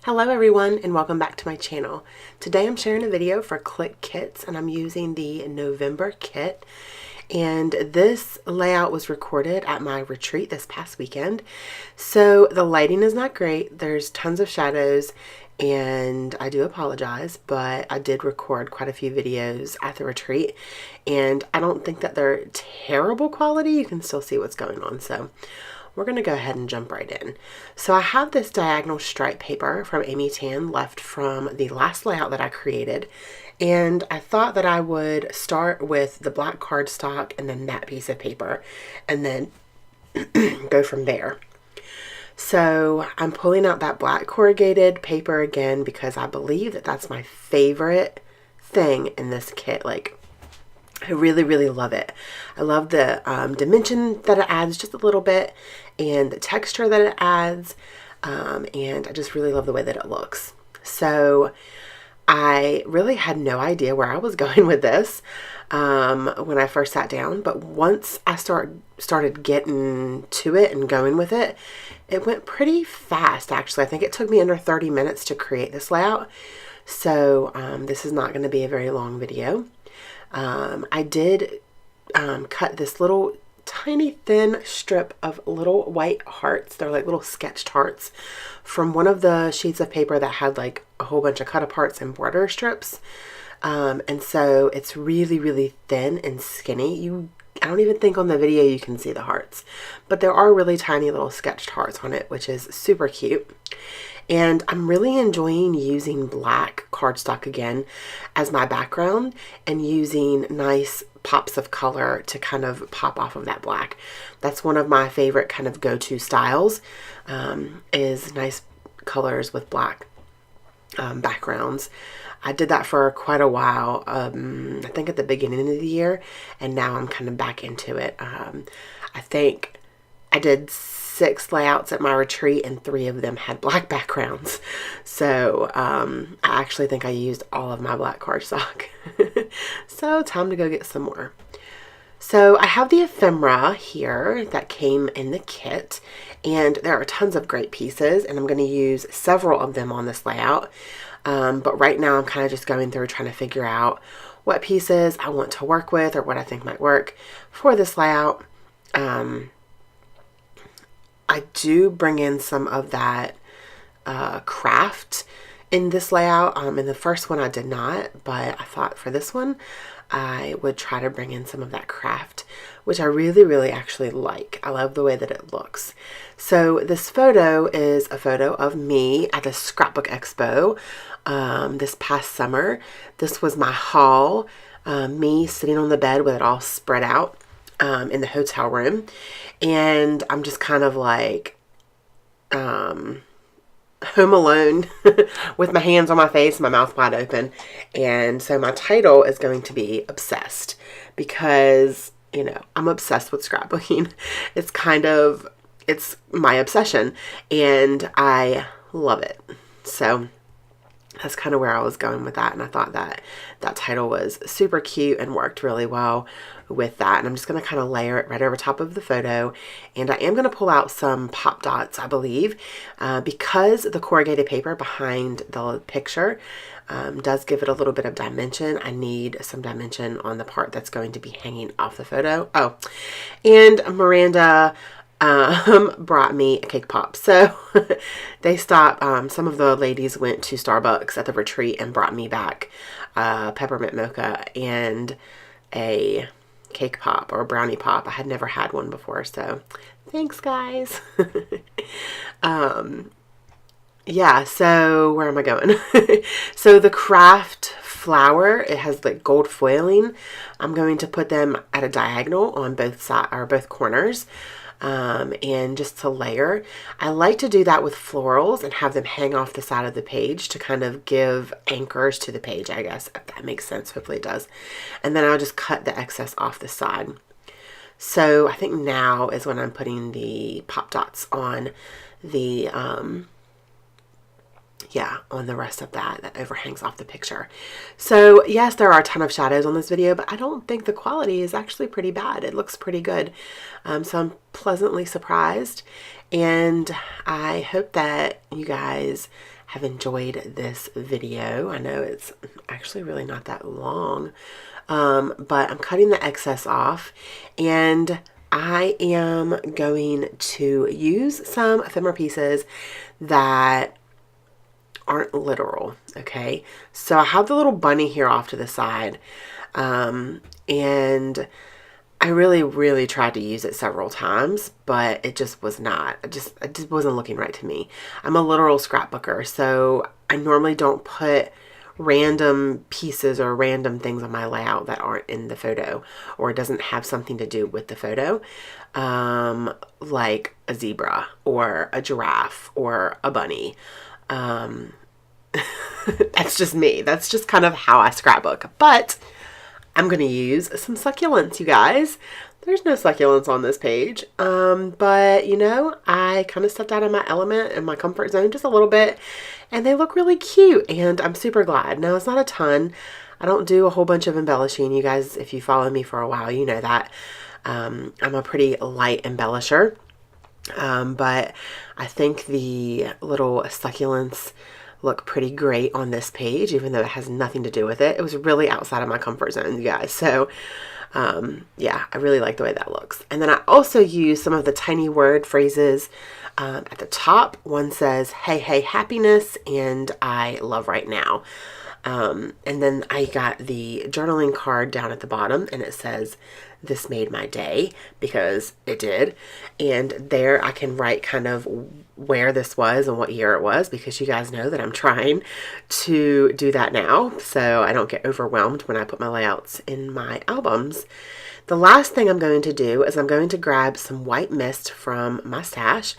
Hello everyone and welcome back to my channel. Today I'm sharing a video for Clique kits and I'm using the November kit, and this layout was recorded at my retreat this past weekend. So the lighting is not great. There's tons of shadows and I do apologize, but I did record quite a few videos at the retreat and I don't think that they're terrible quality. You can still see what's going on. So we're going to go ahead and jump right in. So I have this diagonal stripe paper from Amy Tan left from the last layout that I created. And I thought that I would start with the black cardstock and then that piece of paper and then go from there. So I'm pulling out that black corrugated paper again because I believe that that's my favorite thing in this kit. Like, I really, really love it. I love the dimension that it adds just a little bit and the texture that it adds. And I just really love the way that it looks. So I really had no idea where I was going with this when I first sat down. But once I started getting to it and going with it, it went pretty fast, actually. I think it took me under 30 minutes to create this layout. So this is not going to be a very long video. I did cut this little tiny thin strip of little white hearts. They're like little sketched hearts from one of the sheets of paper that had like a whole bunch of cut aparts and border strips. And so it's really, really thin and skinny. I don't even think on the video you can see the hearts, but there are really tiny little sketched hearts on it, which is super cute. And I'm really enjoying using black cardstock again as my background and using nice pops of color to kind of pop off of that black. That's one of my favorite kind of go-to styles, is nice colors with black backgrounds. I did that for quite a while, I think at the beginning of the year, and now I'm kind of back into it. I think I did 6 layouts at my retreat and 3 of them had black backgrounds. So I actually think I used all of my black cardstock. So time to go get some more. So I have the ephemera here that came in the kit, and there are tons of great pieces and I'm going to use several of them on this layout. But right now I'm kind of just going through trying to figure out what pieces I want to work with or what I think might work for this layout. I do bring in some of that craft in this layout. In the first one I did not, but I thought for this one I would try to bring in some of that craft, which I really, really actually like. I love the way that it looks. So this photo is a photo of me at the Scrapbook Expo this past summer. This was my haul, me sitting on the bed with it all spread out in the hotel room. And I'm just kind of like home alone with my hands on my face, my mouth wide open. And so my title is going to be Obsessed because, you know, I'm obsessed with scrapbooking. It's my obsession and I love it. So that's kind of where I was going with that. And I thought that that title was super cute and worked really well with that. And I'm just going to kind of layer it right over top of the photo. And I am going to pull out some pop dots, I believe, because the corrugated paper behind the picture does give it a little bit of dimension. I need some dimension on the part that's going to be hanging off the photo. Oh, and Miranda brought me a cake pop. So they stopped, some of the ladies went to Starbucks at the retreat and brought me back peppermint mocha and a cake pop or a brownie pop. I had never had one before, so thanks guys. Yeah, so where am I going? So the craft flower, it has like gold foiling. I'm going to put them at a diagonal on both sides or both corners. And just to layer. I like to do that with florals and have them hang off the side of the page to kind of give anchors to the page, I guess, if that makes sense. Hopefully it does. And then I'll just cut the excess off the side. So I think now is when I'm putting the pop dots on the yeah, on the rest of that overhangs off the picture. So yes, there are a ton of shadows on this video, but I don't think the quality is actually pretty bad. It looks pretty good. So I'm pleasantly surprised, and I hope that you guys have enjoyed this video. I know it's actually really not that long, but I'm cutting the excess off, and I am going to use some ephemera pieces that aren't literal, okay? So I have the little bunny here off to the side, and I really tried to use it several times, but it just was not, it just wasn't looking right to me. I'm a literal scrapbooker, so I normally don't put random pieces or random things on my layout that aren't in the photo, or it doesn't have something to do with the photo, like a zebra or a giraffe or a bunny. That's just me. That's just kind of how I scrapbook. But I'm going to use some succulents, you guys. There's no succulents on this page. But you know, I kind of stepped out of my element and my comfort zone just a little bit, and they look really cute, and I'm super glad. Now, it's not a ton. I don't do a whole bunch of embellishing. You guys, if you follow me for a while, you know that. I'm a pretty light embellisher. But I think the little succulents look pretty great on this page, even though it has nothing to do with it. It was really outside of my comfort zone, you guys. So yeah, I really like the way that looks. And then I also use some of the tiny word phrases at the top. One says, hey, hey, happiness, and I love right now. And then I got the journaling card down at the bottom, and it says, this made my day, because it did. And there I can write kind of where this was and what year it was, because you guys know that I'm trying to do that now, so I don't get overwhelmed when I put my layouts in my albums. The last thing I'm going to do is I'm going to grab some white mist from my stash,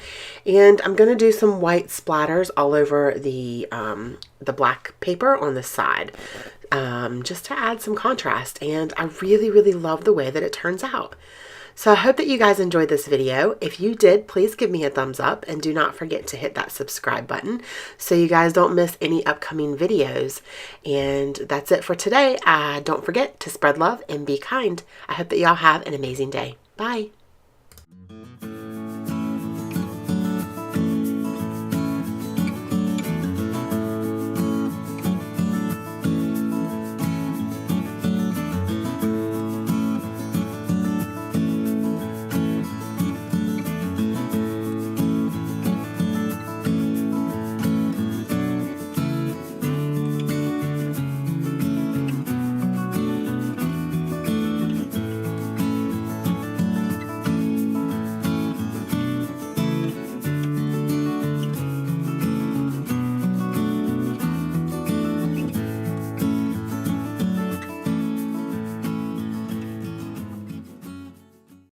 and I'm going to do some white splatters all over the black paper on the side, just to add some contrast. And I really love the way that it turns out. So I hope that you guys enjoyed this video. If you did, please give me a thumbs up, and do not forget to hit that subscribe button so you guys don't miss any upcoming videos. And that's it for today. Don't forget to spread love and be kind. I hope that y'all have an amazing day. Bye.